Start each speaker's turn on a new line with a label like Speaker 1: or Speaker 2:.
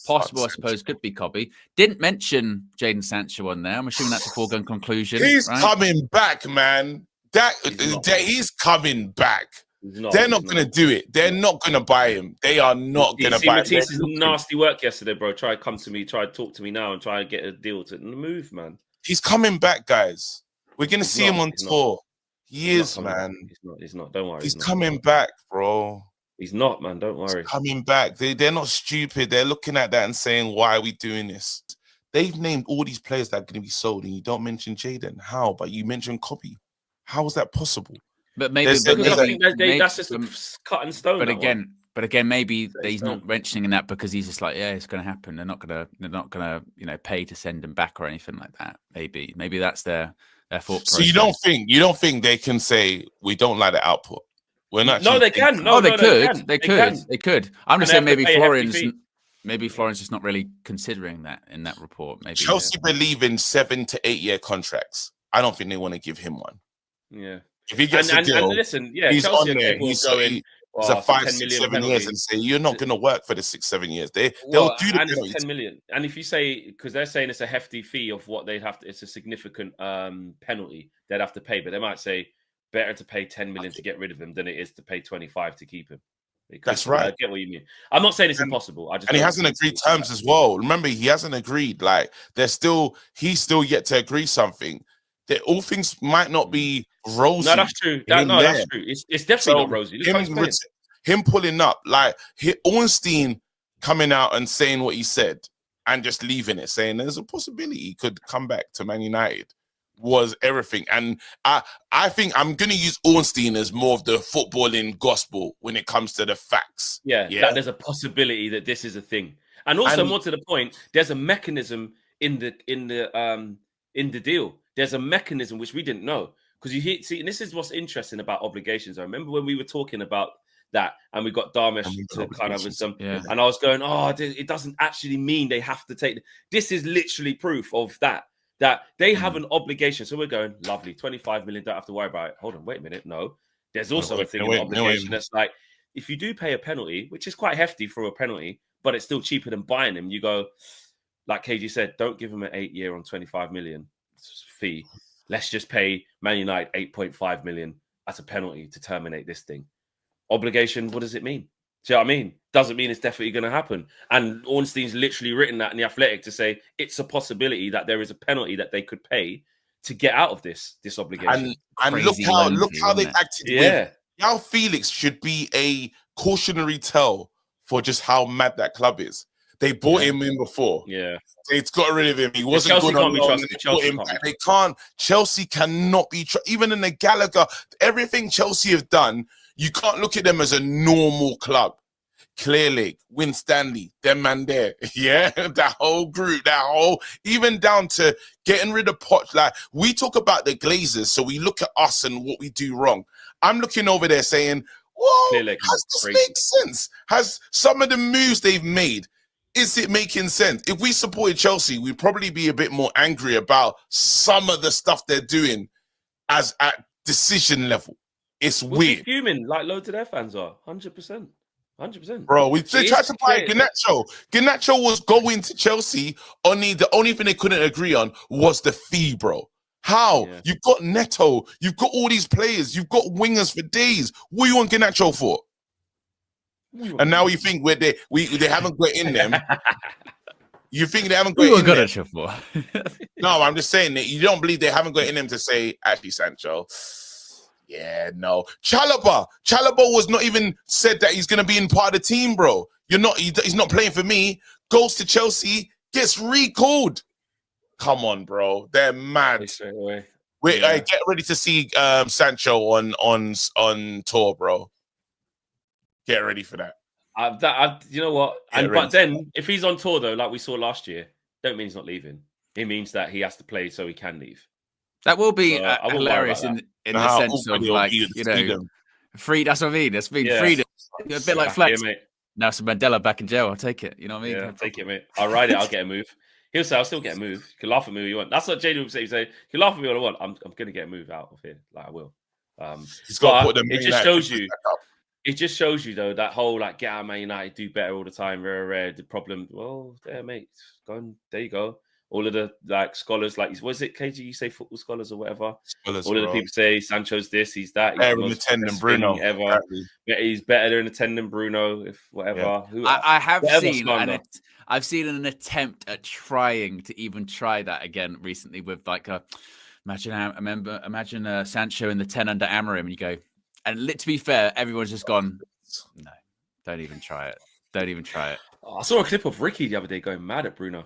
Speaker 1: possible, I suppose, could be Cobby. Didn't mention Jadon Sancho on there. I'm assuming that's a foregone conclusion.
Speaker 2: He's
Speaker 1: right?
Speaker 2: coming back, man. He's coming back. They're not going to do it. They're not going to buy him. They are not going to buy him.
Speaker 3: Matisse's nasty work yesterday, bro. Try to come to me, try to talk to me now and try and get a deal to move, man.
Speaker 2: He's coming back, guys. We're going to see him on tour. He is, man.
Speaker 3: He's not. Don't worry.
Speaker 2: He's coming back, bro.
Speaker 3: He's not, man. Don't worry.
Speaker 2: He's coming back. They're not stupid. They're looking at that and saying, why are we doing this? They've named all these players that are going to be sold and you don't mention Jadon. How? But you mentioned Cobby. How is that possible?
Speaker 1: But maybe
Speaker 3: that's just a cut in stone.
Speaker 1: But again, maybe he's not mentioning that because he's just like, yeah, it's going to happen. They're not gonna, pay to send him back or anything like that. Maybe that's their thought process.
Speaker 2: So you don't think they can say we don't like the output? We're not.
Speaker 3: No, they can.
Speaker 1: They could. I'm just saying maybe Florence is not really considering that in that report. Maybe
Speaker 2: Chelsea believe in 7 to 8 year contracts. I don't think they want to give him one.
Speaker 3: Yeah.
Speaker 2: If he gets a deal,
Speaker 3: and listen,
Speaker 2: he's
Speaker 3: Chelsea
Speaker 2: on there. He's going for 5, 6, 7 years and say you're not going to work for the 6, 7 years. They'll do the penalties.
Speaker 3: 10 million. And if you say, because they're saying it's a hefty fee of what they'd have to, it's a significant penalty they'd have to pay, but they might say better to pay 10 million to get rid of him than it is to pay 25 to keep him.
Speaker 2: That's right.
Speaker 3: I get what you mean. I'm not saying it's impossible.
Speaker 2: And he hasn't agreed terms as well. Remember, he hasn't agreed. Like he's still yet to agree something. That all things might not be rosy.
Speaker 3: No, that's true. That's true. It's definitely not rosy.
Speaker 2: Him pulling up, like Ornstein coming out and saying what he said and just leaving it, saying there's a possibility he could come back to Man United, was everything. And I think I'm going to use Ornstein as more of the footballing gospel when it comes to the facts.
Speaker 3: Yeah. That there's a possibility that this is a thing. And also, more to the point, there's a mechanism in the deal. There's a mechanism which we didn't know, because and this is what's interesting about obligations. I remember when we were talking about that, and we got Darmesh to kind of with some, and I was going, it doesn't actually mean they have to take. This is literally proof of that they have an obligation. So we're going, lovely, 25 million, don't have to worry about it. Hold on, wait a minute, no. There's also a thing in the obligation that's like, if you do pay a penalty, which is quite hefty for a penalty, but it's still cheaper than buying him. You go, like KG said, don't give him an 8 year on 25 million. Fee. Let's just pay Man United 8.5 million as a penalty to terminate this thing. Obligation, what does it mean? Do you know what I mean? Doesn't mean it's definitely going to happen. And Ornstein's literally written that in The Athletic to say it's a possibility that there is a penalty that they could pay to get out of this obligation.
Speaker 2: And look how they've acted. Yeah. João Felix should be a cautionary tale for just how mad that club is. They bought him in before.
Speaker 3: Yeah.
Speaker 2: They got rid of him. He wasn't good on loan. They can't. Chelsea cannot be even in the Gallagher. Everything Chelsea have done, you can't look at them as a normal club. Clearly, Winstanley, them man there, that whole group, even down to getting rid of Poch. Like we talk about the Glazers, so we look at us and what we do wrong. I'm looking over there saying, "Whoa, has this make sense? Has some of the moves they've made?" Is it making sense? If we supported Chelsea, we'd probably be a bit more angry about some of the stuff they're doing as at decision level. It's weird.
Speaker 3: Fuming like loads of their fans are. 100%. 100%.
Speaker 2: Bro, they tried to buy Garnacho. Garnacho was going to Chelsea. The only thing they couldn't agree on was the fee, bro. How? Yeah. You've got Neto. You've got all these players. You've got wingers for days. What do you want Garnacho for? And now you think they haven't got in them. You think they haven't got in them?
Speaker 1: For?
Speaker 2: No, I'm just saying that you don't believe they haven't got in them to say, actually, Sancho. Yeah, no. Chalobah was not even said that he's going to be in part of the team, bro. He's not playing for me. Goes to Chelsea, gets recalled. Come on, bro. They're mad. Get ready to see Sancho on tour, bro. Get ready for that.
Speaker 3: You know what? But then, if he's on tour, though, like we saw last year, don't mean he's not leaving. It means that he has to play so he can leave.
Speaker 1: That will be hilarious in the sense of, like, free. That's what I mean. It's been freedom. A bit like Flex. Nelson Mandela back in jail. I'll take it. You know what I mean?
Speaker 3: Yeah, I'll take it, mate. I'll ride it. I'll get a move. He'll say, I'll still get a move. You can laugh at me all you want. That's what Jadon would say. He'd say, you can laugh at me all I want. I'm going to get a move out of here. Like, I will.
Speaker 2: He's got to put them.
Speaker 3: It just shows you. It just shows you though that whole like get out of Man United, do better all the time. Rare. The problem. Well, there, mate. Gone. There you go. All of the like scholars, like was it KG? You say football scholars or whatever.
Speaker 2: Scholars,
Speaker 3: all of the people say Sancho's this, he's that. He's
Speaker 2: better than Bruno
Speaker 3: ever. Exactly. He's better in attending Bruno, if whatever.
Speaker 1: Yeah. I have seen, and I've seen an attempt at trying to even try that again recently with like imagine Sancho in the 10 under Amorim, and you go, and to be fair, everyone's just gone, no, don't even try it. Don't even try it.
Speaker 3: Oh, I saw a clip of Ricky the other day going mad at Bruno.